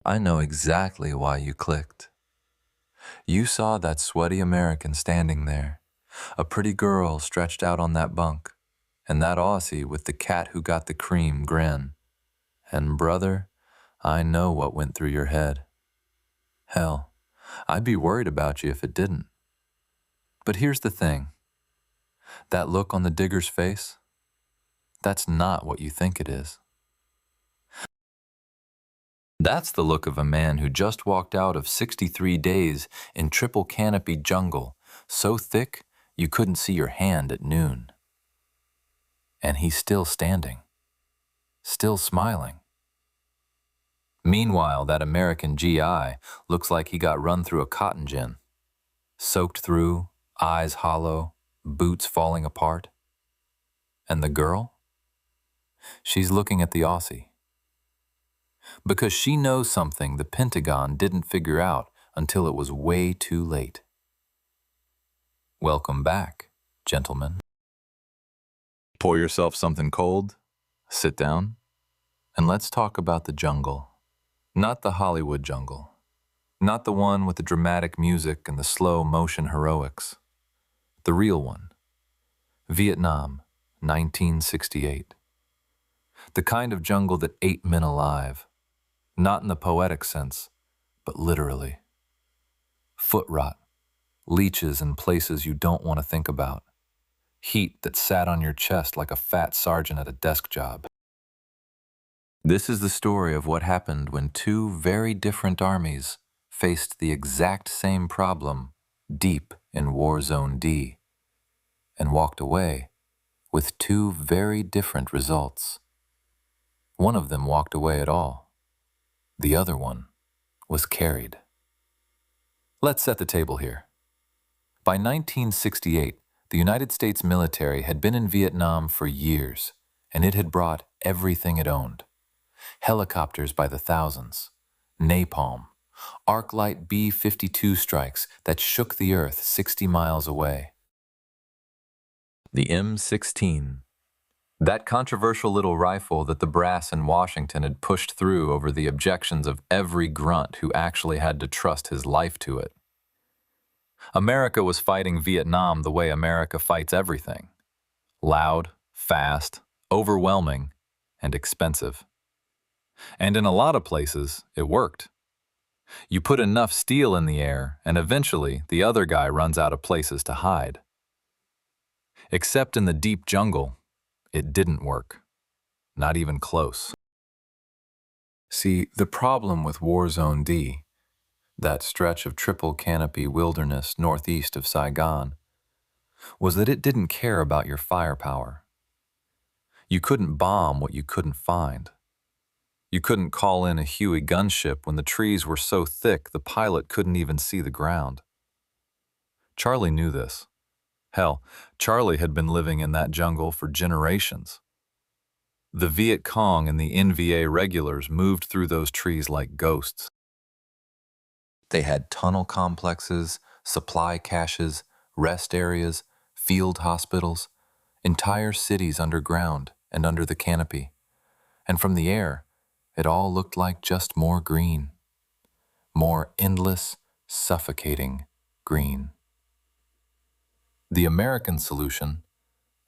I know exactly why you clicked. You saw that sweaty American standing there, a pretty girl stretched out on that bunk, and that Aussie with the cat who got the cream grin. And brother, I know what went through your head. Hell, I'd be worried about you if it didn't. But here's the thing. That look on the digger's face, that's not what you think it is. That's the look of a man who just walked out of 63 days in triple canopy jungle, so thick you couldn't see your hand at noon. And he's still standing, still smiling. Meanwhile, that American GI looks like he got run through a cotton gin, soaked through, eyes hollow, boots falling apart. And the girl? She's looking at the Aussie. Because she knows something the Pentagon didn't figure out until it was way too late. Welcome back, gentlemen. Pour yourself something cold, sit down, and let's talk about the jungle. Not the Hollywood jungle. Not the one with the dramatic music and the slow motion heroics. The real one. Vietnam, 1968. The kind of jungle that ate men alive. Not in the poetic sense, but literally. Foot rot, leeches in places you don't want to think about. Heat that sat on your chest like a fat sergeant at a desk job. This is the story of what happened when two very different armies faced the exact same problem deep in War Zone D and walked away with two very different results. One of them walked away at all. The other one was carried. Let's set the table here. By 1968, the United States military had been in Vietnam for years, and it had brought everything it owned. Helicopters by the thousands, napalm, arc-light B-52 strikes that shook the earth 60 miles away. The M16, that controversial little rifle that the brass in Washington had pushed through over the objections of every grunt who actually had to trust his life to it. America was fighting Vietnam the way America fights everything. Loud, fast, overwhelming, and expensive. And in a lot of places, it worked. You put enough steel in the air, and eventually the other guy runs out of places to hide. Except in the deep jungle, it didn't work. Not even close. See, the problem with War Zone D, that stretch of triple canopy wilderness northeast of Saigon, was that it didn't care about your firepower. You couldn't bomb what you couldn't find. You couldn't call in a Huey gunship when the trees were so thick the pilot couldn't even see the ground. Charlie knew this. Hell, Charlie had been living in that jungle for generations. The Viet Cong and the NVA regulars moved through those trees like ghosts. They had tunnel complexes, supply caches, rest areas, field hospitals, entire cities underground and under the canopy. And from the air, it all looked like just more green. More endless, suffocating green. The American solution,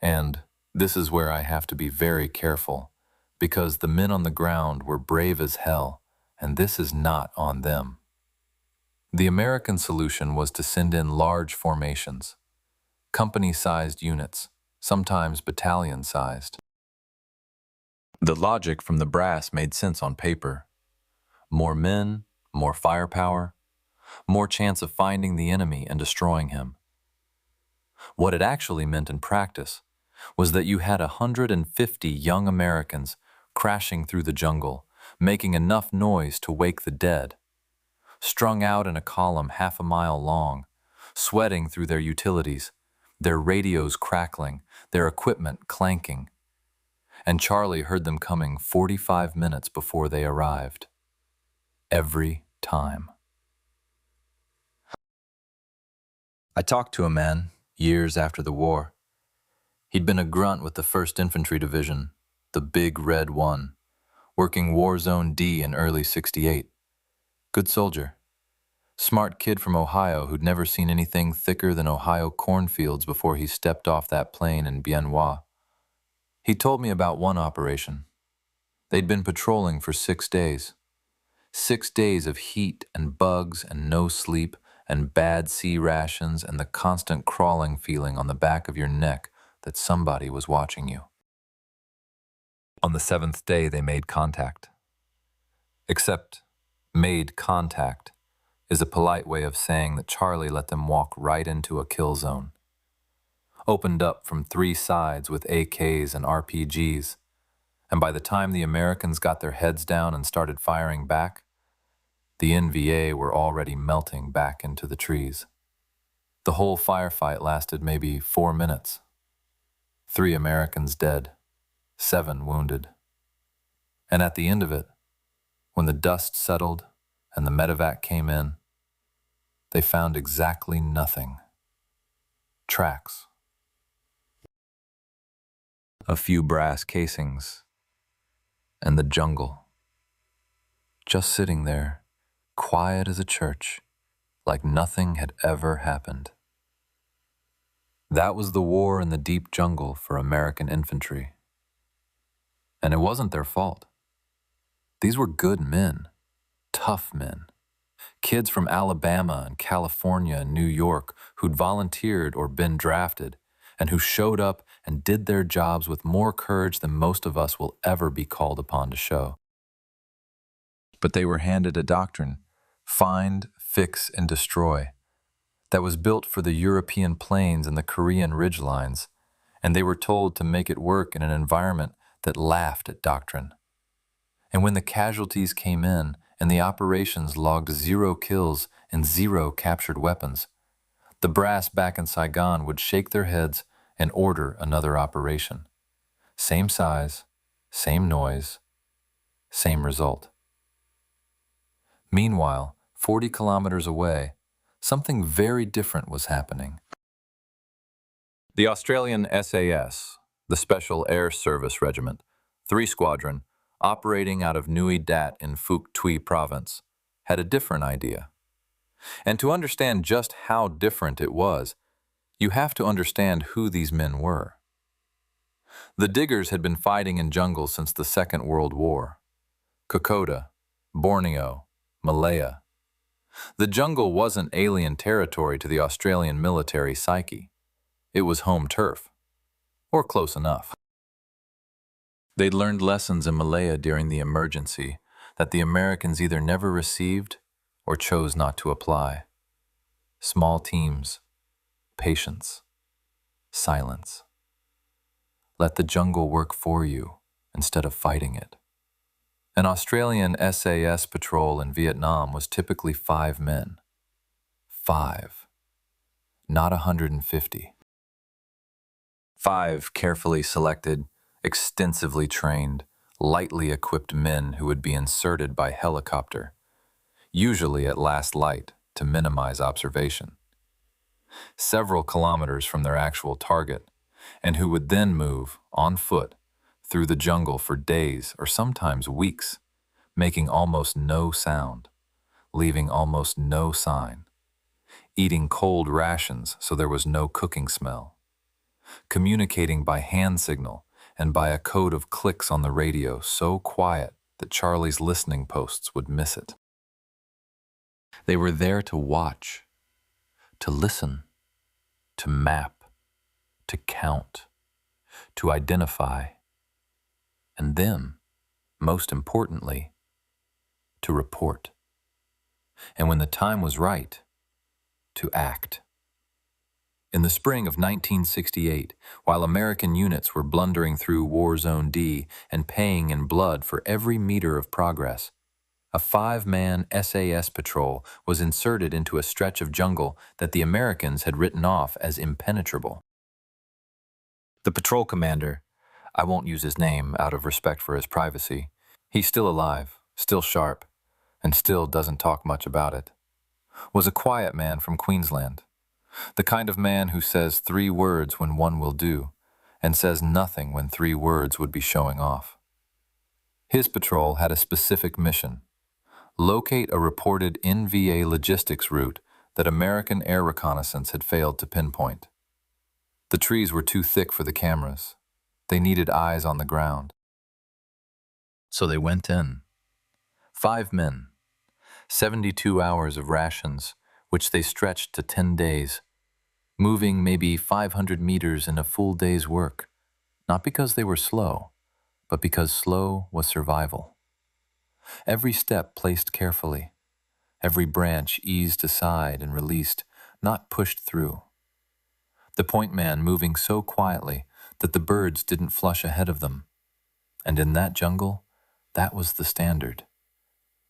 and this is where I have to be very careful, because the men on the ground were brave as hell, and this is not on them. The American solution was to send in large formations, company-sized units, sometimes battalion-sized. The logic from the brass made sense on paper. More men, more firepower, more chance of finding the enemy and destroying him. What it actually meant in practice was that you had 150 young Americans crashing through the jungle, making enough noise to wake the dead, strung out in a column half a mile long, sweating through their utilities, their radios crackling, their equipment clanking. And Charlie heard them coming 45 minutes before they arrived. Every time. I talked to a man years after the war. He'd been a grunt with the 1st Infantry Division, the Big Red One, working War Zone D in early '68. Good soldier. Smart kid from Ohio who'd never seen anything thicker than Ohio cornfields before he stepped off that plane in Bien Hoa. He told me about one operation. They'd been patrolling for 6 days. 6 days of heat and bugs and no sleep and bad sea rations and the constant crawling feeling on the back of your neck that somebody was watching you. On the 7th day, they made contact. Except, made contact is a polite way of saying that Charlie let them walk right into a kill zone. Opened up from 3 sides with AKs and RPGs, and by the time the Americans got their heads down and started firing back, the NVA were already melting back into the trees. The whole firefight lasted maybe 4 minutes. 3 Americans dead, 7 wounded. And at the end of it, when the dust settled and the medevac came in, they found exactly nothing. Tracks. A few brass casings. And the jungle. Just sitting there, quiet as a church, like nothing had ever happened. That was the war in the deep jungle for American infantry. And it wasn't their fault. These were good men, tough men. Kids from Alabama and California and New York who'd volunteered or been drafted, and who showed up and did their jobs with more courage than most of us will ever be called upon to show. But they were handed a doctrine, find, fix, and destroy, that was built for the European plains and the Korean ridgelines, and they were told to make it work in an environment that laughed at doctrine. And when the casualties came in and the operations logged 0 kills and 0 captured weapons, the brass back in Saigon would shake their heads and order another operation. Same size, same noise, same result. Meanwhile, 40 kilometers away, something very different was happening. The Australian SAS, the Special Air Service Regiment, 3 Squadron, operating out of Nui Dat in Phuoc Tuy Province, had a different idea. And to understand just how different it was, you have to understand who these men were. The diggers had been fighting in jungles since the Second World War. Kokoda, Borneo, Malaya. The jungle wasn't alien territory to the Australian military psyche. It was home turf, or close enough. They'd learned lessons in Malaya during the emergency that the Americans either never received or chose not to apply. Small teams, patience, silence. Let the jungle work for you instead of fighting it. An Australian SAS patrol in Vietnam was typically 5 men. 5, not 150. 5 carefully selected, extensively trained, lightly equipped men who would be inserted by helicopter, usually at last light to minimize observation, several kilometers from their actual target, and who would then move, on foot, through the jungle for days or sometimes weeks, making almost no sound, leaving almost no sign, eating cold rations so there was no cooking smell, communicating by hand signal and by a code of clicks on the radio so quiet that Charlie's listening posts would miss it. They were there to watch, to listen, to map, to count, to identify, and then, most importantly, to report. And when the time was right, to act. In the spring of 1968, while American units were blundering through War Zone D and paying in blood for every meter of progress, a 5-man SAS patrol was inserted into a stretch of jungle that the Americans had written off as impenetrable. The patrol commander, I won't use his name out of respect for his privacy, he's still alive, still sharp, and still doesn't talk much about it, was a quiet man from Queensland. The kind of man who says 3 words when one will do, and says nothing when 3 words would be showing off. His patrol had a specific mission, locate a reported NVA logistics route that American air reconnaissance had failed to pinpoint. The trees were too thick for the cameras. They needed eyes on the ground. So they went in. 5 men, 72 hours of rations, which they stretched to 10 days, moving maybe 500 meters in a full day's work, not because they were slow, but because slow was survival. Every step placed carefully, every branch eased aside and released, not pushed through. The point man moving so quietly that the birds didn't flush ahead of them. And in that jungle, that was the standard.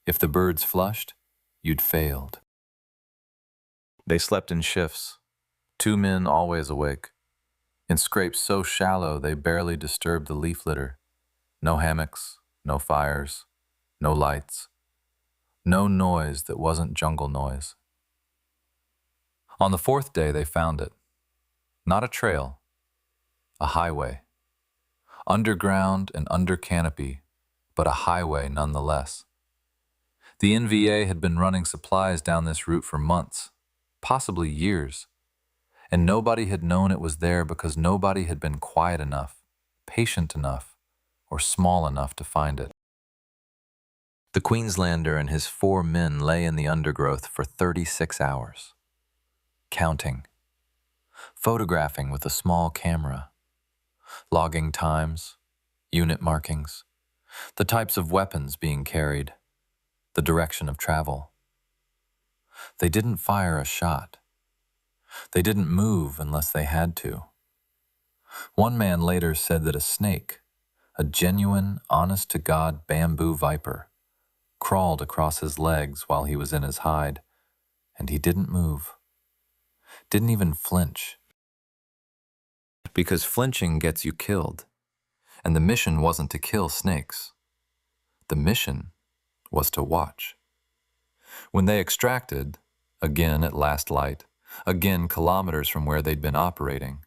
If the birds flushed, you'd failed. They slept in shifts, 2 men always awake, in scrapes so shallow they barely disturbed the leaf litter. No hammocks, no fires, no lights, no noise that wasn't jungle noise. On the 4th day they found it. Not a trail, a highway. Underground and under canopy, but a highway nonetheless. The NVA had been running supplies down this route for months, possibly years, and nobody had known it was there because nobody had been quiet enough, patient enough, or small enough to find it. The Queenslander and his 4 men lay in the undergrowth for 36 hours, counting, photographing with a small camera, logging times, unit markings, the types of weapons being carried, the direction of travel. They didn't fire a shot. They didn't move unless they had to. One man later said that a snake, a genuine, honest-to-God bamboo viper, crawled across his legs while he was in his hide, and he didn't move, didn't even flinch. Because flinching gets you killed, and the mission wasn't to kill snakes. The mission was to watch. When they extracted, again at last light, again kilometers from where they'd been operating,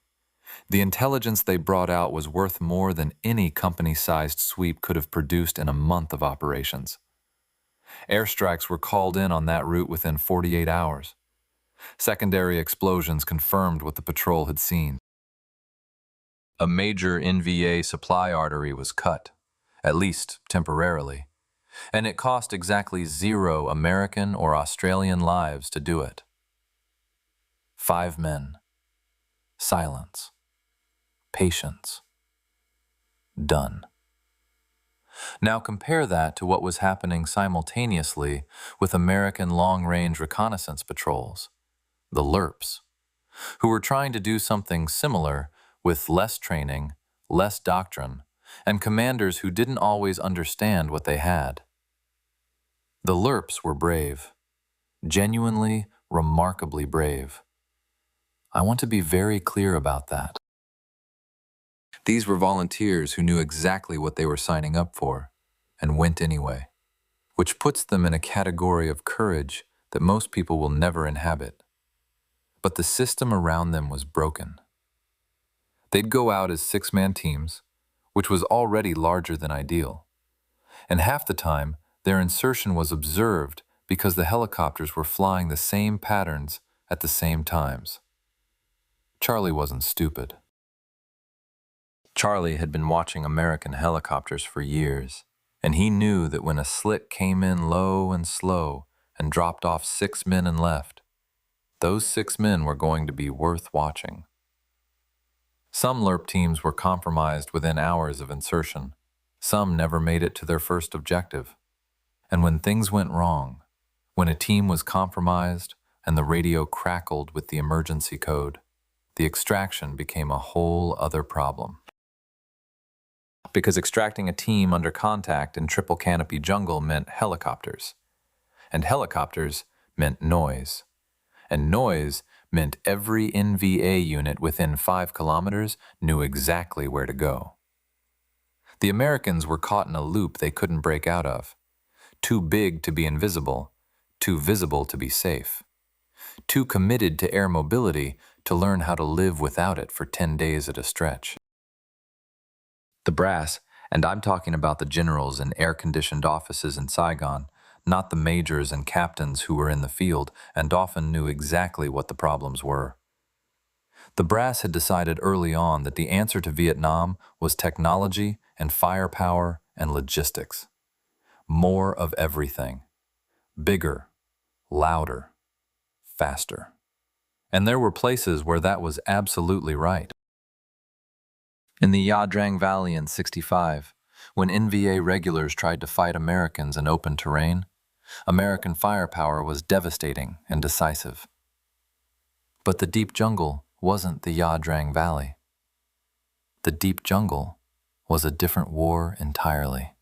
the intelligence they brought out was worth more than any company-sized sweep could have produced in a month of operations. Airstrikes were called in on that route within 48 hours. Secondary explosions confirmed what the patrol had seen. A major NVA supply artery was cut, at least temporarily, and it cost exactly 0 American or Australian lives to do it. 5 men. Silence. Patience. Done. Now compare that to what was happening simultaneously with American long-range reconnaissance patrols, the LRPs, who were trying to do something similar with less training, less doctrine, and commanders who didn't always understand what they had. The LRPs were brave, genuinely, remarkably brave. I want to be very clear about that. These were volunteers who knew exactly what they were signing up for and went anyway, which puts them in a category of courage that most people will never inhabit. But the system around them was broken. They'd go out as 6-man teams, which was already larger than ideal, and half the time their insertion was observed because the helicopters were flying the same patterns at the same times. Charlie wasn't stupid. Charlie had been watching American helicopters for years, and he knew that when a slick came in low and slow and dropped off 6 men and left, those 6 men were going to be worth watching. Some LRP teams were compromised within hours of insertion. Some never made it to their first objective. And when things went wrong, when a team was compromised and the radio crackled with the emergency code, the extraction became a whole other problem. Because extracting a team under contact in triple canopy jungle meant helicopters, and helicopters meant noise, and noise meant every NVA unit within 5 kilometers knew exactly where to go. The Americans were caught in a loop they couldn't break out of. Too big to be invisible, too visible to be safe. Too committed to air mobility to learn how to live without it for 10 days at a stretch. The brass, and I'm talking about the generals in air-conditioned offices in Saigon, not the majors and captains who were in the field and often knew exactly what the problems were. The brass had decided early on that the answer to Vietnam was technology and firepower and logistics. More of everything. Bigger, louder, faster. And there were places where that was absolutely right. In the Nha Drang Valley in '65, when NVA regulars tried to fight Americans in open terrain, American firepower was devastating and decisive. But the deep jungle wasn't the Nha Drang Valley. The deep jungle was a different war entirely.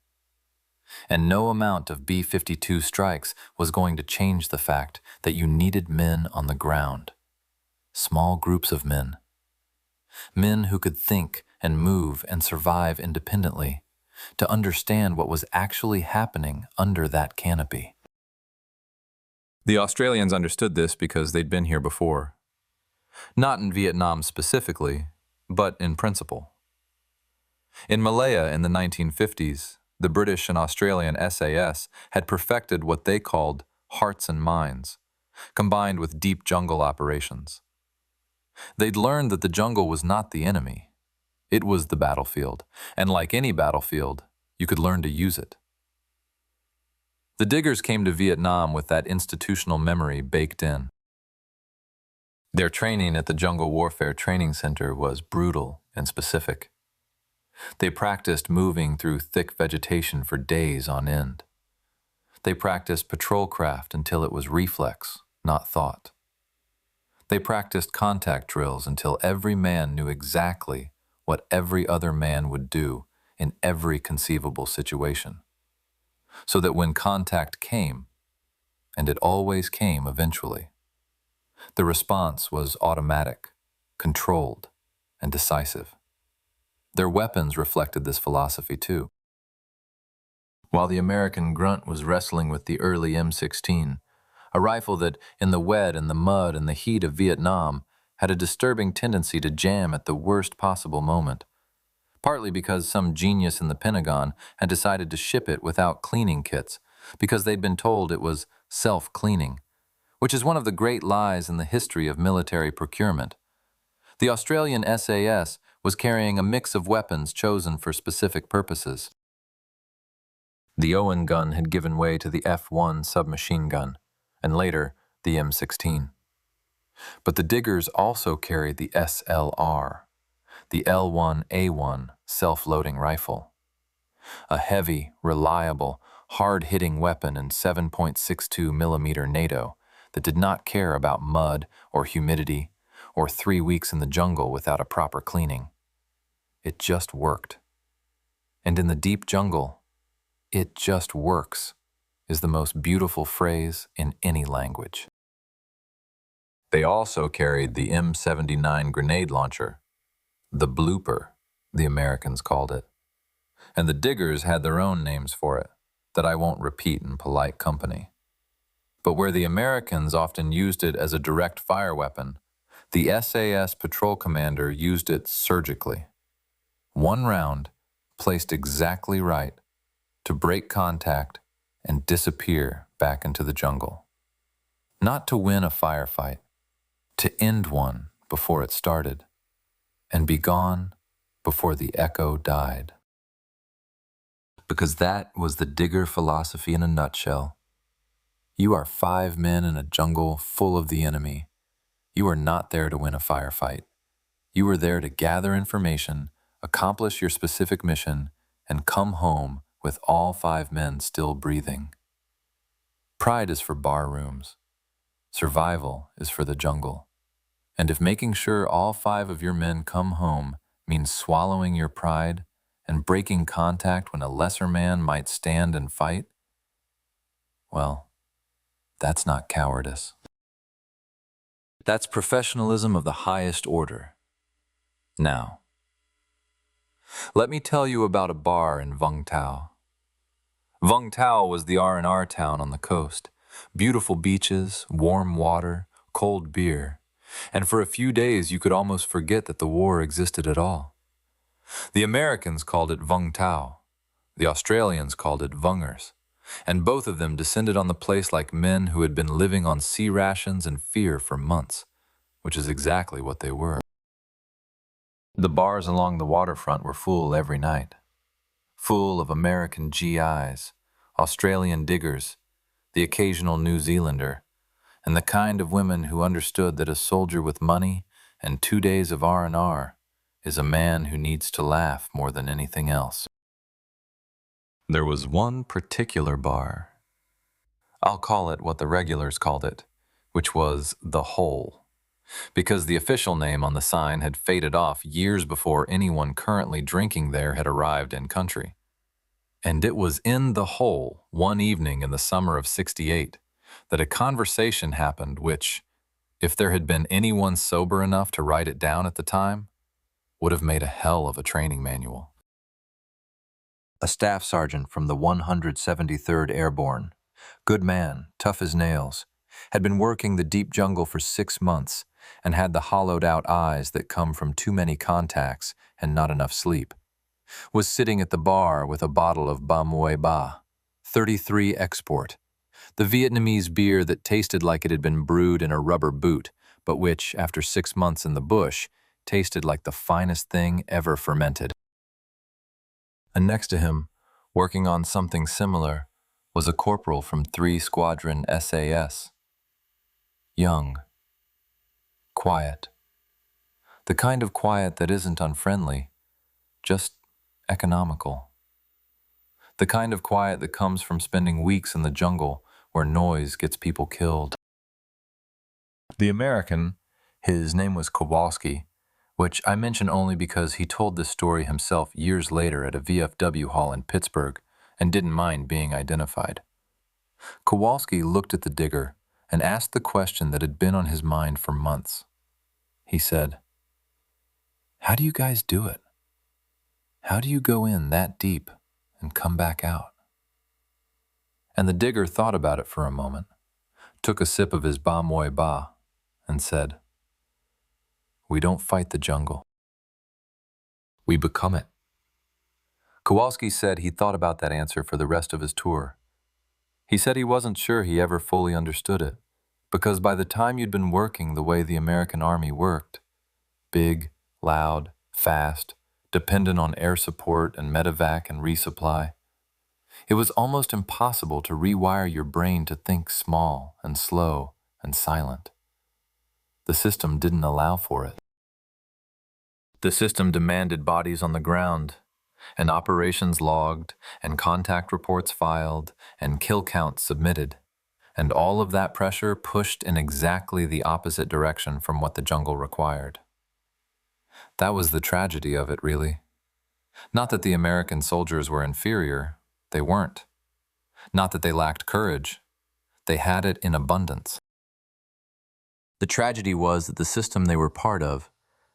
And no amount of B-52 strikes was going to change the fact that you needed men on the ground. Small groups of men. Men who could think and move and survive independently, to understand what was actually happening under that canopy. The Australians understood this because they'd been here before. Not in Vietnam specifically, but in principle. In Malaya in the 1950s, the British and Australian SAS had perfected what they called hearts and minds, combined with deep jungle operations. They'd learned that the jungle was not the enemy. It was the battlefield, and like any battlefield, you could learn to use it. The diggers came to Vietnam with that institutional memory baked in. Their training at the Jungle Warfare Training Center was brutal and specific. They practiced moving through thick vegetation for days on end. They practiced patrol craft until it was reflex, not thought. They practiced contact drills until every man knew exactly what every other man would do in every conceivable situation, so that when contact came, and it always came eventually, the response was automatic, controlled, and decisive. Their weapons reflected this philosophy too. While the American grunt was wrestling with the early M16, a rifle that, in the wet and the mud and the heat of Vietnam, had a disturbing tendency to jam at the worst possible moment, partly because some genius in the Pentagon had decided to ship it without cleaning kits, because they'd been told it was self-cleaning, which is one of the great lies in the history of military procurement. The Australian SAS was carrying a mix of weapons chosen for specific purposes. The Owen gun had given way to the F-1 submachine gun, and later the M16. But the diggers also carried the SLR, the L1A1 self-loading rifle, a heavy, reliable, hard-hitting weapon in 7.62 millimeter NATO that did not care about mud or humidity or 3 weeks in the jungle without a proper cleaning. It just worked. And in the deep jungle, "it just works" is the most beautiful phrase in any language. They also carried the M79 grenade launcher, the blooper, the Americans called it. And the diggers had their own names for it, that I won't repeat in polite company. But where the Americans often used it as a direct fire weapon, the SAS patrol commander used it surgically. One round, placed exactly right, to break contact and disappear back into the jungle. Not to win a firefight, to end one before it started, and be gone before the echo died. Because that was the digger philosophy in a nutshell. You are 5 men in a jungle full of the enemy. You are not there to win a firefight. You are there to gather information, accomplish your specific mission, and come home with all 5 men still breathing. Pride is for bar rooms. Survival is for the jungle. And if making sure all 5 of your men come home means swallowing your pride and breaking contact when a lesser man might stand and fight, well, that's not cowardice. That's professionalism of the highest order. Now, let me tell you about a bar in Vung Tau. Vung Tau was the R&R town on the coast. Beautiful beaches, warm water, cold beer. And for a few days you could almost forget that the war existed at all. The Americans called it Vung Tau. The Australians called it Vungers. and both of them descended on the place like men who had been living on sea rations and fear for months, which is exactly what they were. The bars along the waterfront were full every night, full of American GIs, Australian diggers, the occasional New Zealander, and the kind of women who understood that a soldier with money and 2 days of R&R is a man who needs to laugh more than anything else. There was one particular bar. I'll call it what the regulars called it, which was the Hole, because the official name on the sign had faded off years before anyone currently drinking there had arrived in country. And it was in the Hole, one evening in the summer of '68, that a conversation happened which, if there had been anyone sober enough to write it down at the time, would have made a hell of a training manual. A staff sergeant from the 173rd Airborne, good man, tough as nails, had been working the deep jungle for 6 months and had the hollowed-out eyes that come from too many contacts and not enough sleep, was sitting at the bar with a bottle of Ba Muay Ba, 33 export, the Vietnamese beer that tasted like it had been brewed in a rubber boot, but which, after 6 months in the bush, tasted like the finest thing ever fermented. And next to him, working on something similar, was a corporal from 3 Squadron SAS. Young. Quiet. The kind of quiet that isn't unfriendly, just economical. The kind of quiet that comes from spending weeks in the jungle where noise gets people killed. The American, his name was Kowalski, which I mention only because he told this story himself years later at a VFW hall in Pittsburgh and didn't mind being identified. Kowalski looked at the digger and asked the question that had been on his mind for months. He said, "How do you guys do it? How do you go in that deep and come back out?" And the digger thought about it for a moment, took a sip of his Ba Muay Ba, and said, "We don't fight the jungle. We become it." Kowalski said he thought about that answer for the rest of his tour. He said he wasn't sure he ever fully understood it, because by the time you'd been working the way the American Army worked, big, loud, fast, dependent on air support and medevac and resupply, it was almost impossible to rewire your brain to think small and slow and silent. The system didn't allow for it. The system demanded bodies on the ground, and operations logged, and contact reports filed, and kill counts submitted, and all of that pressure pushed in exactly the opposite direction from what the jungle required. That was the tragedy of it, really. Not that the American soldiers were inferior, they weren't. Not that they lacked courage, they had it in abundance. The tragedy was that the system they were part of,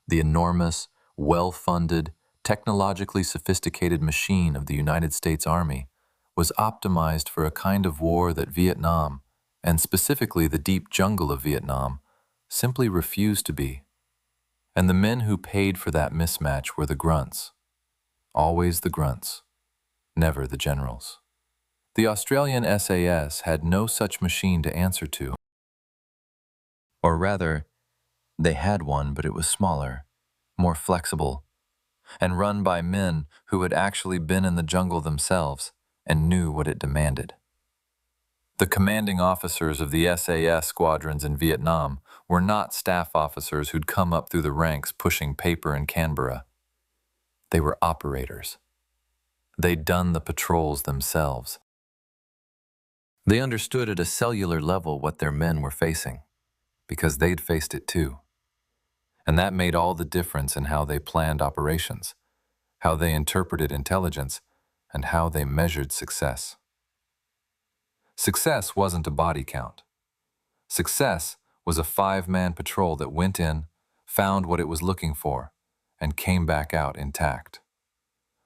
the enormous, well-funded, technologically sophisticated machine of the United States Army, was optimized for a kind of war that Vietnam, and specifically the deep jungle of Vietnam, simply refused to be. And the men who paid for that mismatch were the grunts. Always the grunts, never the generals. The Australian SAS had no such machine to answer to. Or rather, they had one, but it was smaller, more flexible, and run by men who had actually been in the jungle themselves and knew what it demanded. The commanding officers of the SAS squadrons in Vietnam were not staff officers who'd come up through the ranks pushing paper in Canberra. They were operators. They'd done the patrols themselves. They understood at a cellular level what their men were facing, because they'd faced it too. And that made all the difference in how they planned operations, how they interpreted intelligence, and how they measured success. Success wasn't a body count. Success was a 5-man patrol that went in, found what it was looking for, and came back out intact.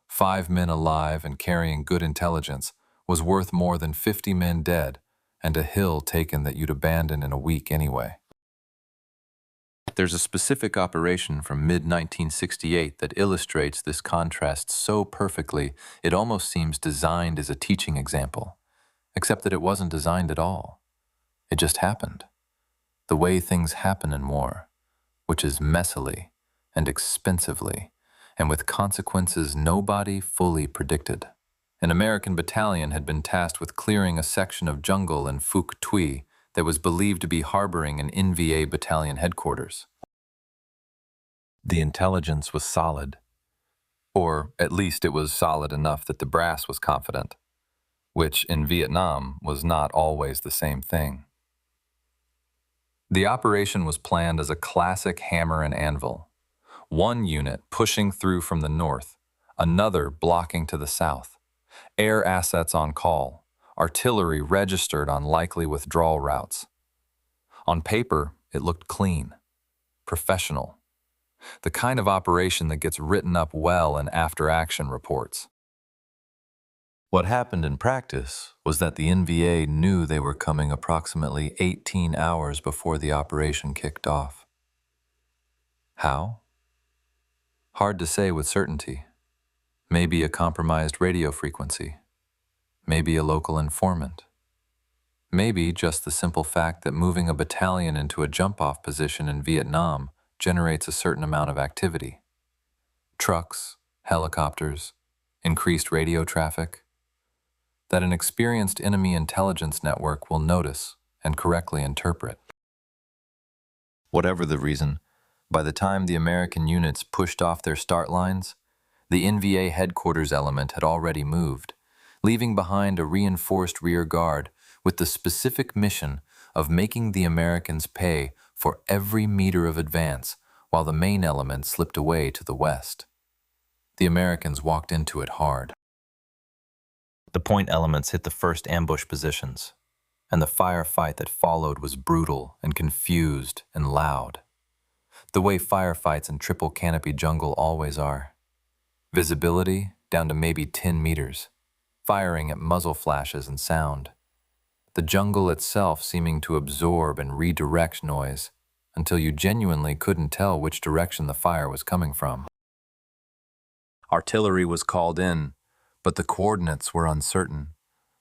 5 men alive and carrying good intelligence was worth more than 50 men dead and a hill taken that you'd abandon in a week anyway. There's a specific operation from mid-1968 that illustrates this contrast so perfectly it almost seems designed as a teaching example. except that it wasn't designed at all. It just happened. The way things happen in war, which is messily and expensively, and with consequences nobody fully predicted. An American battalion had been tasked with clearing a section of jungle in Phuc Tuy that was believed to be harboring an NVA battalion headquarters. The intelligence was solid, or at least it was solid enough that the brass was confident, which in Vietnam was not always the same thing. The operation was planned as a classic hammer and anvil, one unit pushing through from the north, another blocking to the south, air assets on call, artillery registered on likely withdrawal routes. On paper, it looked clean, professional, the kind of operation that gets written up well in after-action reports. What happened in practice was that the NVA knew they were coming approximately 18 hours before the operation kicked off. How? Hard to say with certainty. Maybe a compromised radio frequency. Maybe a local informant. Maybe just the simple fact that moving a battalion into a jump-off position in Vietnam generates a certain amount of activity. Trucks, helicopters, increased radio traffic. That an experienced enemy intelligence network will notice and correctly interpret. Whatever the reason, by the time the American units pushed off their start lines, the NVA headquarters element had already moved, leaving behind a reinforced rear guard with the specific mission of making the Americans pay for every meter of advance while the main element slipped away to the west. The Americans walked into it hard. The point elements hit the first ambush positions, and the firefight that followed was brutal and confused and loud. The way firefights in triple canopy jungle always are. Visibility down to maybe 10 meters, firing at muzzle flashes and sound. The jungle itself seeming to absorb and redirect noise until you genuinely couldn't tell which direction the fire was coming from. Artillery was called in, but the coordinates were uncertain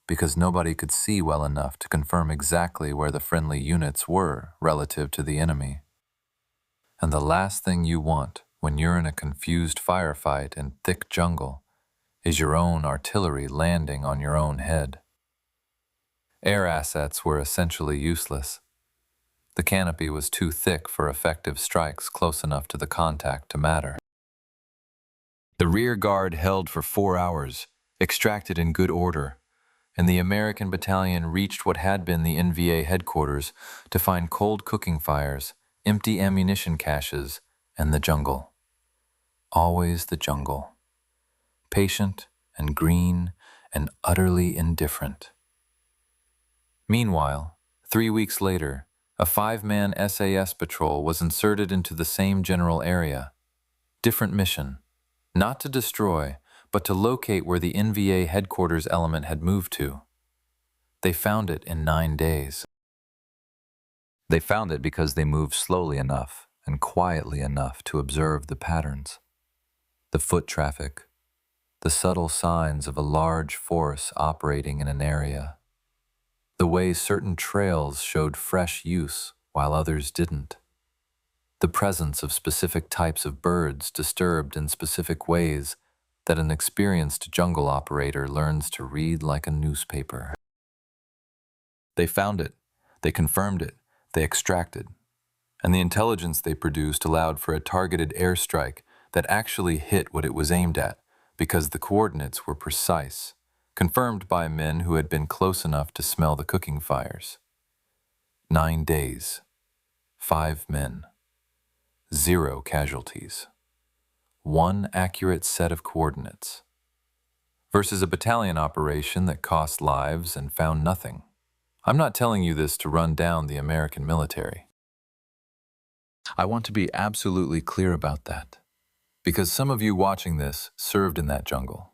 because nobody could see well enough to confirm exactly where the friendly units were relative to the enemy. And the last thing you want when you're in a confused firefight in thick jungle is your own artillery landing on your own head. Air assets were essentially useless. The canopy was too thick for effective strikes close enough to the contact to matter. The rear guard held for 4 hours, extracted in good order, and the American battalion reached what had been the NVA headquarters to find cold cooking fires, empty ammunition caches, and the jungle. Always the jungle. Patient and green and utterly indifferent. Meanwhile, 3 weeks later, a 5-man SAS patrol was inserted into the same general area. Different mission. Not to destroy, but to locate where the NVA headquarters element had moved to. They found it in 9 days. They found it because they moved slowly enough and quietly enough to observe the patterns, the foot traffic, the subtle signs of a large force operating in an area, the way certain trails showed fresh use while others didn't, the presence of specific types of birds disturbed in specific ways that an experienced jungle operator learns to read like a newspaper. They found it, they confirmed it, they extracted, and the intelligence they produced allowed for a targeted airstrike that actually hit what it was aimed at because the coordinates were precise, confirmed by men who had been close enough to smell the cooking fires. 9 days, 5 men, 0 casualties, 1 accurate set of coordinates, versus a battalion operation that cost lives and found nothing. I'm not telling you this to run down the American military. I want to be absolutely clear about that, because some of you watching this served in that jungle,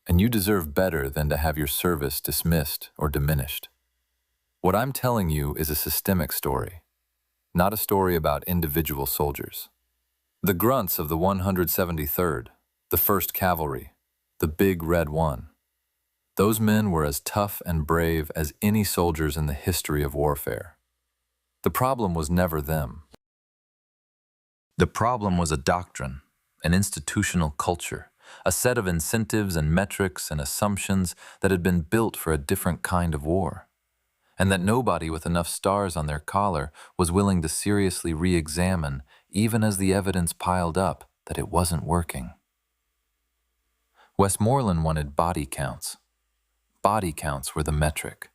and you deserve better than to have your service dismissed or diminished. What I'm telling you is a systemic story, not a story about individual soldiers. The grunts of the 173rd, the 1st Cavalry, the Big Red One, Those men were as tough and brave as any soldiers in the history of warfare. The problem was never them. The problem was a doctrine, an institutional culture, a set of incentives and metrics and assumptions that had been built for a different kind of war, and that nobody with enough stars on their collar was willing to seriously re-examine, even as the evidence piled up that it wasn't working. Westmoreland wanted body counts. Body counts were the metric.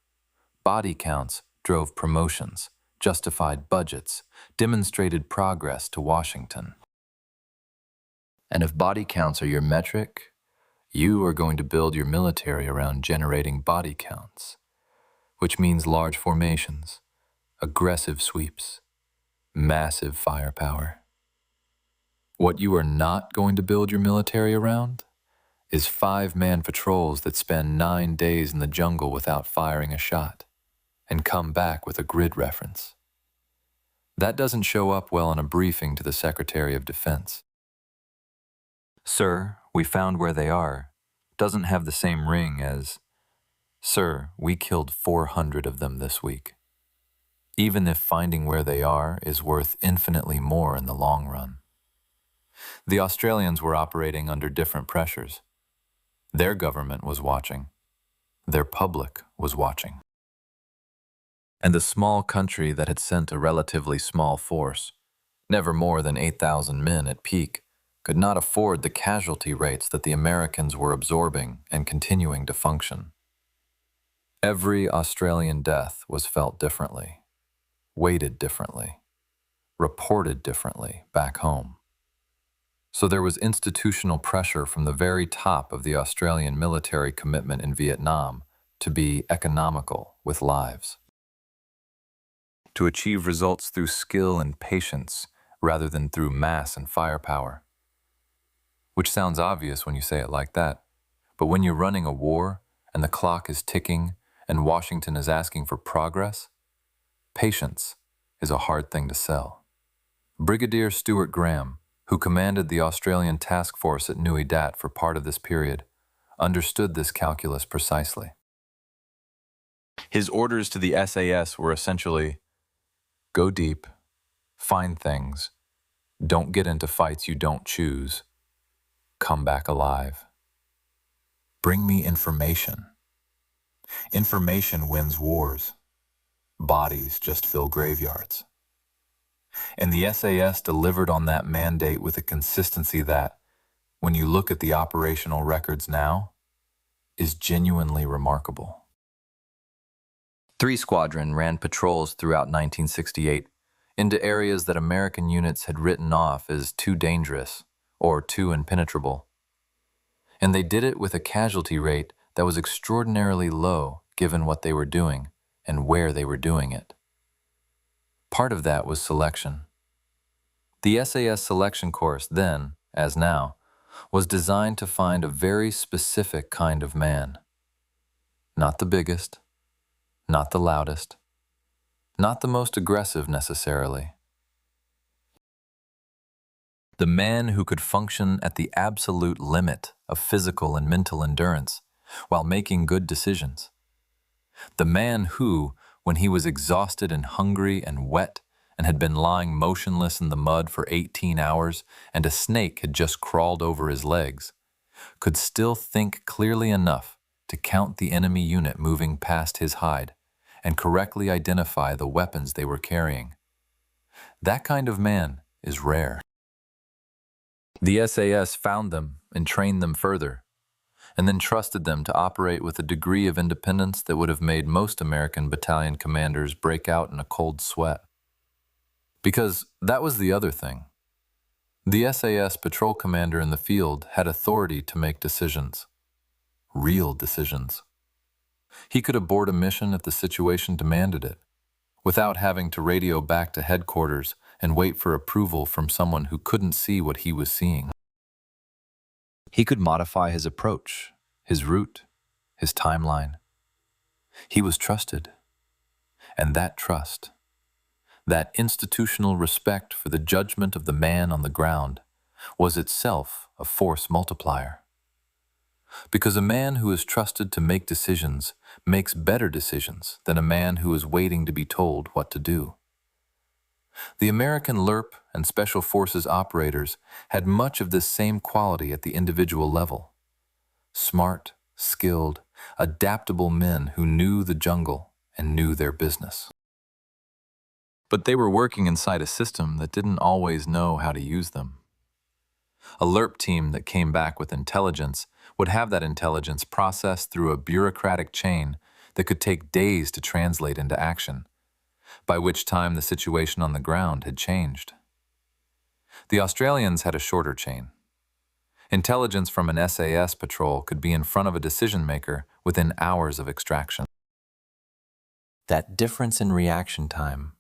Body counts drove promotions, justified budgets, demonstrated progress to Washington. And if body counts are your metric, you are going to build your military around generating body counts, which means large formations, aggressive sweeps, massive firepower. What you are not going to build your military around is 5-man patrols that spend 9 days in the jungle without firing a shot and come back with a grid reference. That doesn't show up well in a briefing to the Secretary of Defense. "Sir, we found where they are," doesn't have the same ring as, "Sir, we killed 400 of them this week," even if finding where they are is worth infinitely more in the long run. The Australians were operating under different pressures. Their government was watching. Their public was watching. And the small country that had sent a relatively small force, never more than 8,000 men at peak, could not afford the casualty rates that the Americans were absorbing and continuing to function. Every Australian death was felt differently, weighted differently, reported differently back home. So there was institutional pressure from the very top of the Australian military commitment in Vietnam to be economical with lives, to achieve results through skill and patience rather than through mass and firepower. Which sounds obvious when you say it like that, but when you're running a war and the clock is ticking and Washington is asking for progress, patience is a hard thing to sell. Brigadier Stuart Graham, who commanded the Australian task force at Nui Dat for part of this period, understood this calculus precisely. His orders to the SAS were essentially, go deep, find things, don't get into fights you don't choose, come back alive. Bring me information. Information wins wars. Bodies just fill graveyards. And the SAS delivered on that mandate with a consistency that, when you look at the operational records now, is genuinely remarkable. 3 Squadron ran patrols throughout 1968 into areas that American units had written off as too dangerous or too impenetrable. And they did it with a casualty rate that was extraordinarily low given what they were doing and where they were doing it. Part of that was selection. The SAS selection course then, as now, was designed to find a very specific kind of man. Not the biggest, not the loudest, not the most aggressive necessarily. The man who could function at the absolute limit of physical and mental endurance while making good decisions. The man who, when he was exhausted and hungry and wet and had been lying motionless in the mud for 18 hours and a snake had just crawled over his legs, could still think clearly enough to count the enemy unit moving past his hide and correctly identify the weapons they were carrying. That kind of man is rare. The SAS found them and trained them further, and then trusted them to operate with a degree of independence that would have made most American battalion commanders break out in a cold sweat. Because that was the other thing. The SAS patrol commander in the field had authority to make decisions. Real decisions. He could abort a mission if the situation demanded it, without having to radio back to headquarters and wait for approval from someone who couldn't see what he was seeing. He could modify his approach, his route, his timeline. He was trusted. And that trust, that institutional respect for the judgment of the man on the ground, was itself a force multiplier. Because a man who is trusted to make decisions makes better decisions than a man who is waiting to be told what to do. The American LRP and Special Forces operators had much of this same quality at the individual level. Smart, skilled, adaptable men who knew the jungle and knew their business. But they were working inside a system that didn't always know how to use them. A LRP team that came back with intelligence would have that intelligence processed through a bureaucratic chain that could take days to translate into action, by which time the situation on the ground had changed. The Australians had a shorter chain. Intelligence from an SAS patrol could be in front of a decision maker within hours of extraction. That difference in reaction time,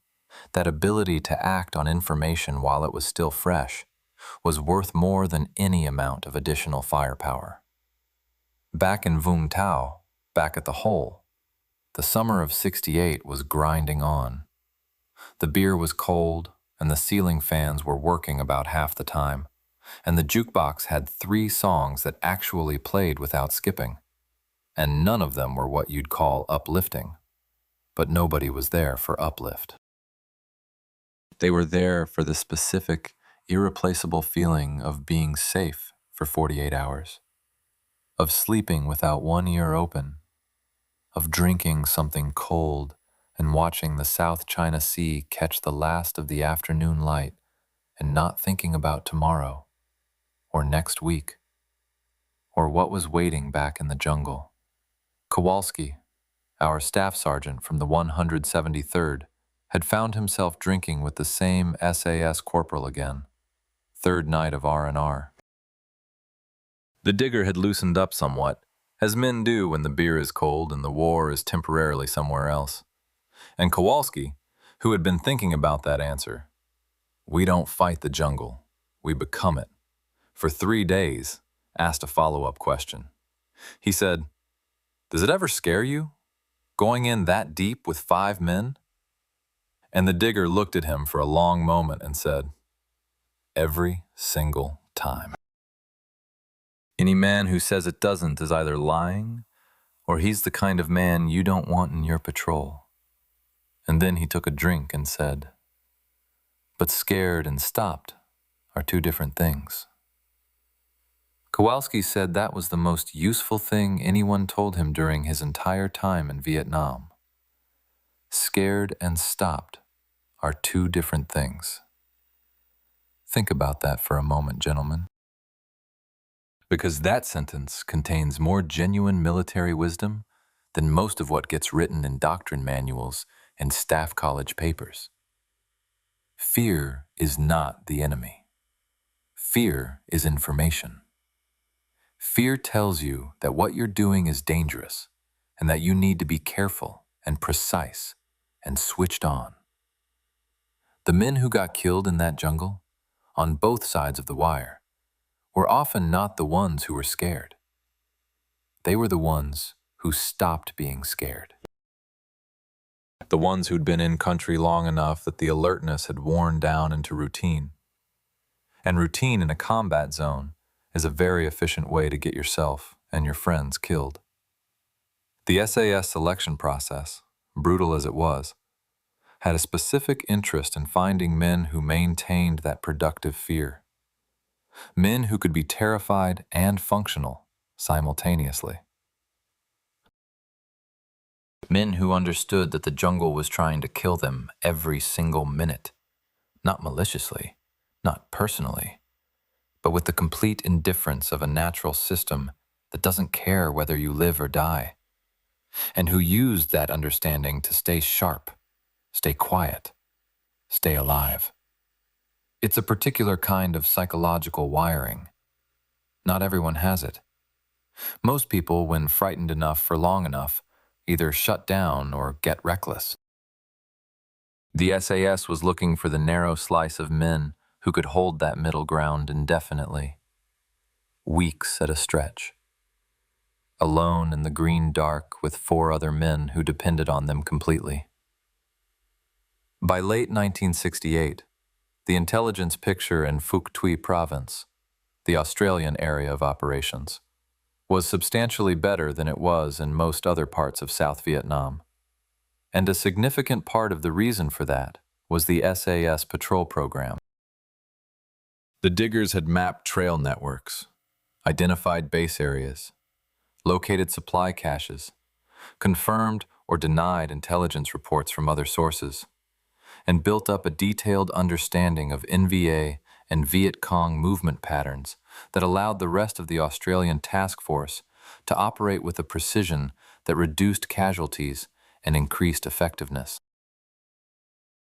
that ability to act on information while it was still fresh, was worth more than any amount of additional firepower. Back in Vung Tau, back at the hole, the summer of '68 was grinding on. The beer was cold, and the ceiling fans were working about half the time, and the jukebox had 3 songs that actually played without skipping, and none of them were what you'd call uplifting, but nobody was there for uplift. They were there for the specific, irreplaceable feeling of being safe for 48 hours, of sleeping without one ear open, of drinking something cold and watching the South China Sea catch the last of the afternoon light and not thinking about tomorrow, or next week, or what was waiting back in the jungle. Kowalski, our staff sergeant from the 173rd, had found himself drinking with the same SAS corporal again, 3rd night of R&R. The digger had loosened up somewhat, as men do when the beer is cold and the war is temporarily somewhere else. And Kowalski, who had been thinking about that answer, "We don't fight the jungle, we become it," for 3 days, asked a follow-up question. He said, "Does it ever scare you, going in that deep with 5 men?" And the digger looked at him for a long moment and said, "Every single time." Any man who says it doesn't is either lying, or he's the kind of man you don't want in your patrol. And then he took a drink and said, "But scared and stopped are 2 different things." Kowalski said that was the most useful thing anyone told him during his entire time in Vietnam. Scared and stopped are 2 different things. Think about that for a moment, gentlemen. Because that sentence contains more genuine military wisdom than most of what gets written in doctrine manuals and staff college papers. Fear is not the enemy. Fear is information. Fear tells you that what you're doing is dangerous and that you need to be careful and precise and switched on. The men who got killed in that jungle, on both sides of the wire, were often not the ones who were scared. They were the ones who stopped being scared. The ones who'd been in country long enough that the alertness had worn down into routine. And routine in a combat zone is a very efficient way to get yourself and your friends killed. The SAS selection process, brutal as it was, had a specific interest in finding men who maintained that productive fear. Men who could be terrified and functional simultaneously. Men who understood that the jungle was trying to kill them every single minute, not maliciously, not personally, but with the complete indifference of a natural system that doesn't care whether you live or die, and who used that understanding to stay sharp, stay quiet, stay alive. It's a particular kind of psychological wiring. Not everyone has it. Most people, when frightened enough for long enough, either shut down or get reckless. The SAS was looking for the narrow slice of men who could hold that middle ground indefinitely, weeks at a stretch, alone in the green dark with 4 other men who depended on them completely. By late 1968, the intelligence picture in Phuc Tuy province, the Australian area of operations, was substantially better than it was in most other parts of South Vietnam. And a significant part of the reason for that was the SAS patrol program. The diggers had mapped trail networks, identified base areas, located supply caches, confirmed or denied intelligence reports from other sources, and built up a detailed understanding of NVA and Viet Cong movement patterns that allowed the rest of the Australian task force to operate with a precision that reduced casualties and increased effectiveness.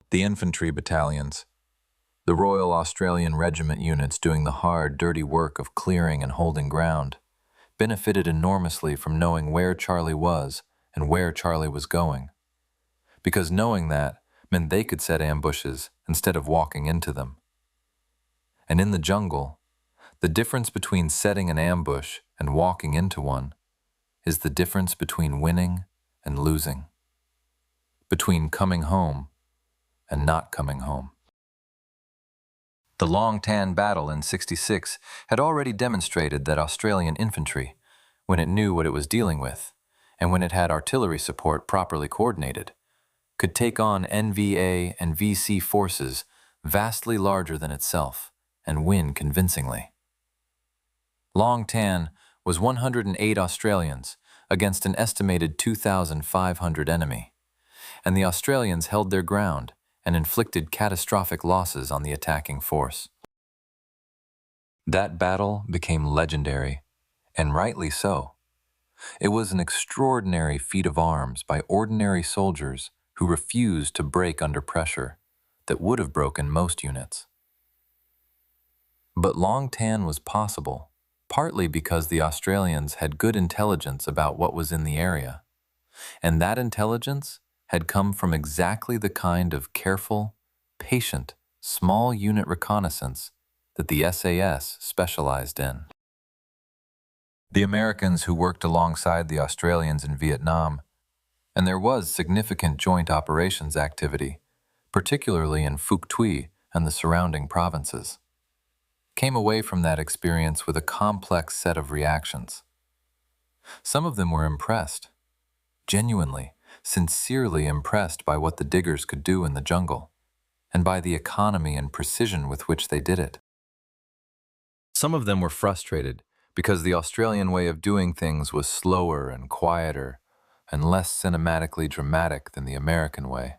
The infantry battalions, the Royal Australian Regiment units doing the hard, dirty work of clearing and holding ground, benefited enormously from knowing where Charlie was and where Charlie was going, because knowing that meant they could set ambushes instead of walking into them. And in the jungle, the difference between setting an ambush and walking into one is the difference between winning and losing, between coming home and not coming home. The Long Tan battle in '66 had already demonstrated that Australian infantry, when it knew what it was dealing with, and when it had artillery support properly coordinated, could take on NVA and VC forces vastly larger than itself and win convincingly. Long Tan was 108 Australians against an estimated 2,500 enemy, and the Australians held their ground and inflicted catastrophic losses on the attacking force. That battle became legendary, and rightly so. It was an extraordinary feat of arms by ordinary soldiers who refused to break under pressure that would have broken most units. But Long Tan was possible, partly because the Australians had good intelligence about what was in the area, and that intelligence had come from exactly the kind of careful, patient, small unit reconnaissance that the SAS specialized in. The Americans who worked alongside the Australians in Vietnam, and there was significant joint operations activity, particularly in Phuoc Tuy and the surrounding provinces, came away from that experience with a complex set of reactions. Some of them were impressed, genuinely, sincerely impressed by what the diggers could do in the jungle, and by the economy and precision with which they did it. Some of them were frustrated because the Australian way of doing things was slower and quieter and less cinematically dramatic than the American way.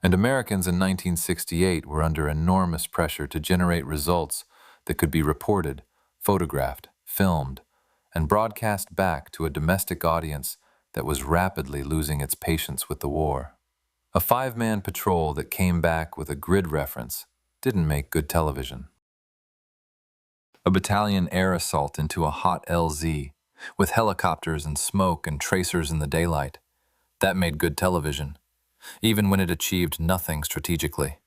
And Americans in 1968 were under enormous pressure to generate results that could be reported, photographed, filmed, and broadcast back to a domestic audience that was rapidly losing its patience with the war. A 5-man patrol that came back with a grid reference didn't make good television. A battalion air assault into a hot LZ, with helicopters and smoke and tracers in the daylight, that made good television, even when it achieved nothing strategically.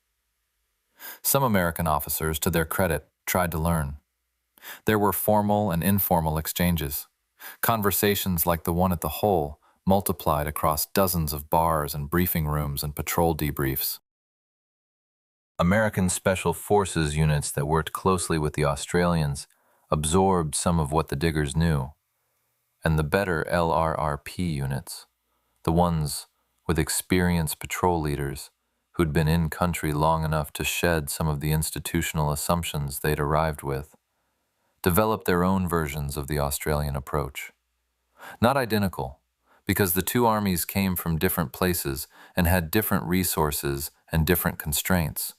Some American officers, to their credit, tried to learn. There were formal and informal exchanges, conversations like the one at the Hole, multiplied across dozens of bars and briefing rooms and patrol debriefs. American Special Forces units that worked closely with the Australians absorbed some of what the diggers knew, and the better LRRP units, the ones with experienced patrol leaders who'd been in country long enough to shed some of the institutional assumptions they'd arrived with, developed their own versions of the Australian approach. Not identical, because the two armies came from different places and had different resources and different constraints,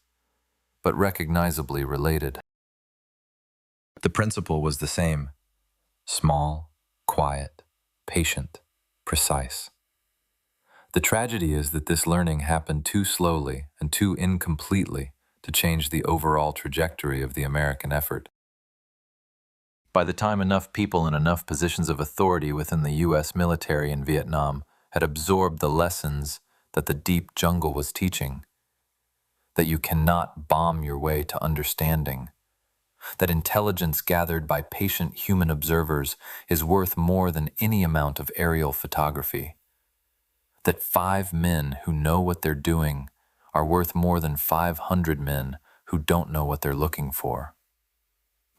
but recognizably related. The principle was the same: small, quiet, patient, precise. The tragedy is that this learning happened too slowly and too incompletely to change the overall trajectory of the American effort. By the time enough people in enough positions of authority within the U.S. military in Vietnam had absorbed the lessons that the deep jungle was teaching, that you cannot bomb your way to understanding, that intelligence gathered by patient human observers is worth more than any amount of aerial photography, that 5 men who know what they're doing are worth more than 500 men who don't know what they're looking for.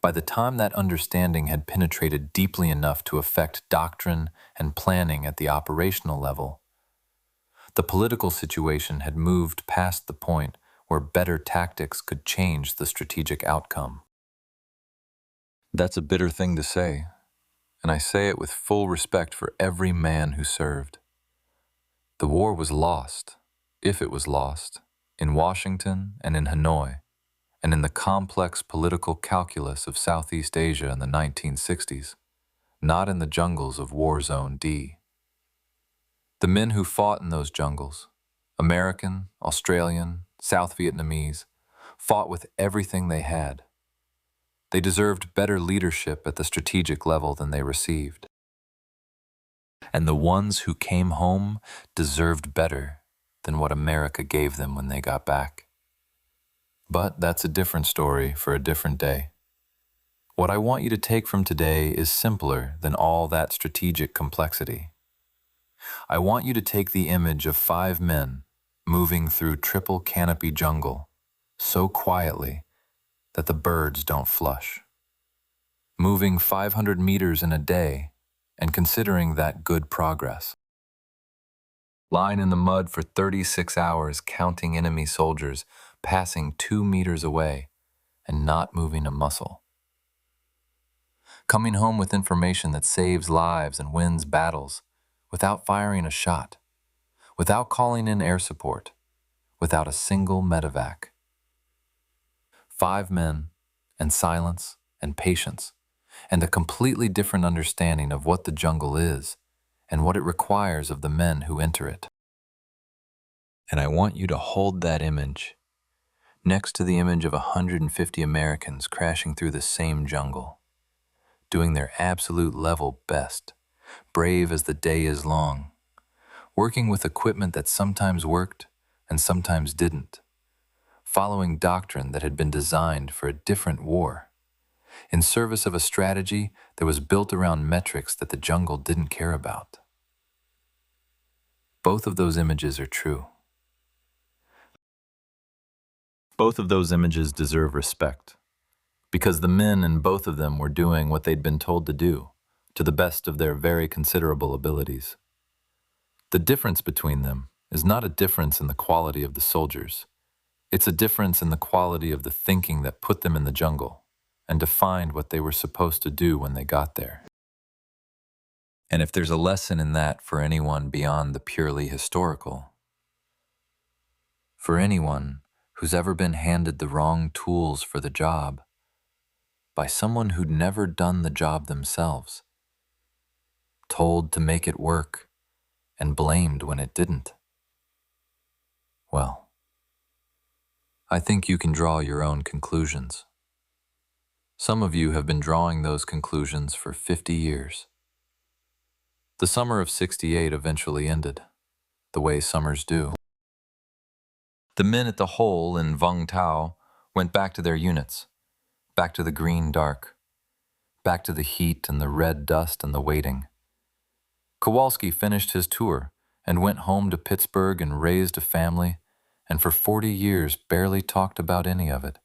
By the time that understanding had penetrated deeply enough to affect doctrine and planning at the operational level, the political situation had moved past the point where better tactics could change the strategic outcome. That's a bitter thing to say, and I say it with full respect for every man who served. The war was lost, if it was lost, in Washington and in Hanoi, and in the complex political calculus of Southeast Asia in the 1960s, not in the jungles of War Zone D. The men who fought in those jungles, American, Australian, South Vietnamese, fought with everything they had. They deserved better leadership at the strategic level than they received. And the ones who came home deserved better than what America gave them when they got back. But that's a different story for a different day. What I want you to take from today is simpler than all that strategic complexity. I want you to take the image of 5 men moving through triple canopy jungle so quietly that the birds don't flush. Moving 500 meters in a day and considering that good progress. Lying in the mud for 36 hours counting enemy soldiers passing 2 meters away and not moving a muscle. Coming home with information that saves lives and wins battles without firing a shot, without calling in air support, without a single medevac. 5 men and silence and patience and a completely different understanding of what the jungle is and what it requires of the men who enter it. And I want you to hold that image next to the image of 150 Americans crashing through the same jungle, doing their absolute level best, brave as the day is long, working with equipment that sometimes worked and sometimes didn't, following doctrine that had been designed for a different war, in service of a strategy that was built around metrics that the jungle didn't care about. Both of those images are true. Both of those images deserve respect, because the men in both of them were doing what they'd been told to do, to the best of their very considerable abilities. The difference between them is not a difference in the quality of the soldiers. It's a difference in the quality of the thinking that put them in the jungle and defined what they were supposed to do when they got there. And if there's a lesson in that for anyone beyond the purely historical, for anyone who's ever been handed the wrong tools for the job by someone who'd never done the job themselves, told to make it work and blamed when it didn't, well, I think you can draw your own conclusions. Some of you have been drawing those conclusions for 50 years. The summer of '68 eventually ended, the way summers do. The men at the hole in Vung Tau went back to their units, back to the green dark, back to the heat and the red dust and the waiting. Kowalski finished his tour and went home to Pittsburgh and raised a family, and for 40 years barely talked about any of it,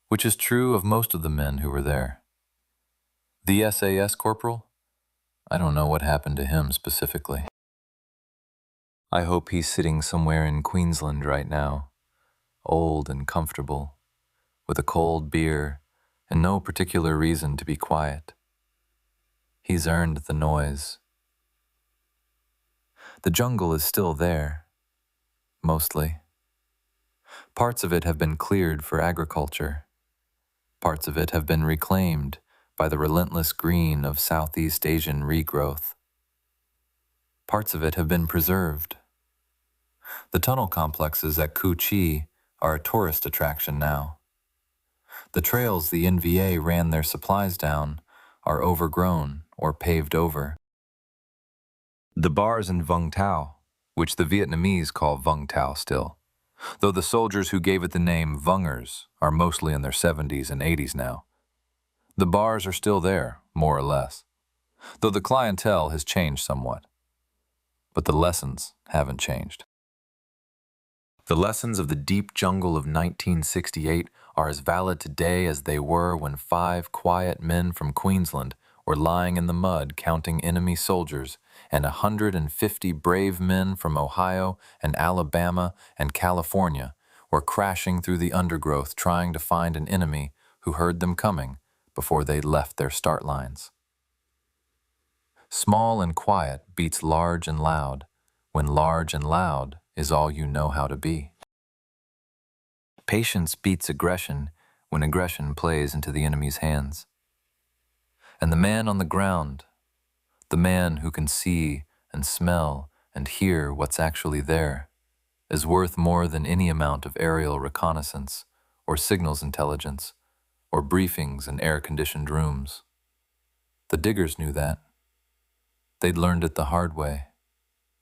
which is true of most of the men who were there. The SAS corporal? I don't know what happened to him specifically. I hope he's sitting somewhere in Queensland right now, old and comfortable, with a cold beer and no particular reason to be quiet. He's earned the noise. The jungle is still there, mostly. Parts of it have been cleared for agriculture. Parts of it have been reclaimed by the relentless green of Southeast Asian regrowth. Parts of it have been preserved. The tunnel complexes at Cu Chi are a tourist attraction now. The trails the NVA ran their supplies down are overgrown or paved over. The bars in Vung Tau, which the Vietnamese call Vung Tau still, though the soldiers who gave it the name Vungers are mostly in their 70s and 80s now. The bars are still there, more or less, though the clientele has changed somewhat. But the lessons haven't changed. The lessons of the deep jungle of 1968 are as valid today as they were when 5 quiet men from Queensland were lying in the mud counting enemy soldiers, and 150 brave men from Ohio and Alabama and California were crashing through the undergrowth trying to find an enemy who heard them coming before they left their start lines. Small and quiet beats large and loud, when large and loud is all you know how to be. Patience beats aggression when aggression plays into the enemy's hands. And the man on the ground, the man who can see and smell and hear what's actually there, is worth more than any amount of aerial reconnaissance or signals intelligence or briefings in air-conditioned rooms. The diggers knew that. They'd learned it the hard way,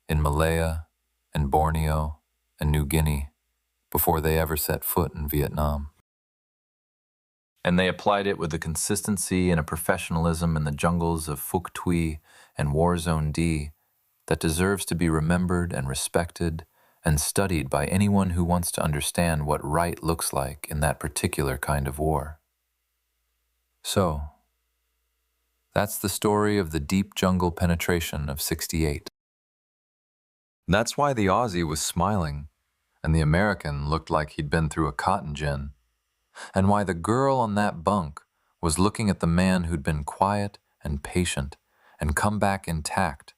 in Malaya and Borneo and New Guinea, before they ever set foot in Vietnam. And they applied it with a consistency and a professionalism in the jungles of Phuc Tuy and War Zone D that deserves to be remembered and respected and studied by anyone who wants to understand what right looks like in that particular kind of war. So, that's the story of the deep jungle penetration of '68. That's why the Aussie was smiling, and the American looked like he'd been through a cotton gin, and why the girl on that bunk was looking at the man who'd been quiet and patient and come back intact,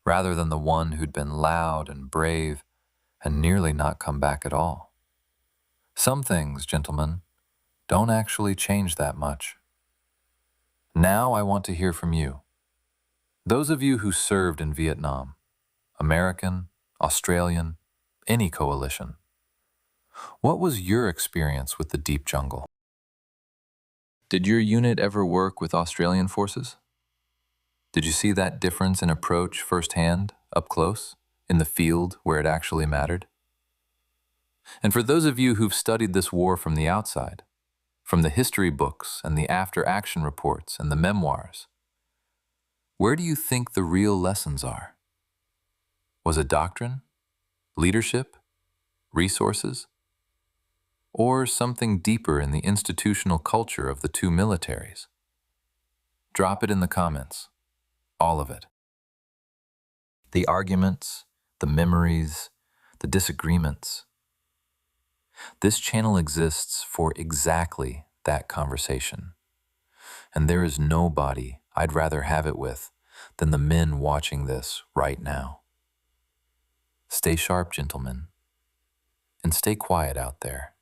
rather than the one who'd been loud and brave and nearly not come back at all. Some things, gentlemen, don't actually change that much. Now I want to hear from you. Those of you who served in Vietnam, American, Australian, any coalition. What was your experience with the deep jungle? Did your unit ever work with Australian forces? Did you see that difference in approach firsthand, up close, in the field where it actually mattered? And for those of you who've studied this war from the outside, from the history books and the after-action reports and the memoirs, where do you think the real lessons are? Was it doctrine, leadership, resources, or something deeper in the institutional culture of the two militaries? Drop it in the comments, all of it. The arguments, the memories, the disagreements. This channel exists for exactly that conversation. And there is nobody I'd rather have it with than the men watching this right now. Stay sharp, gentlemen, and stay quiet out there.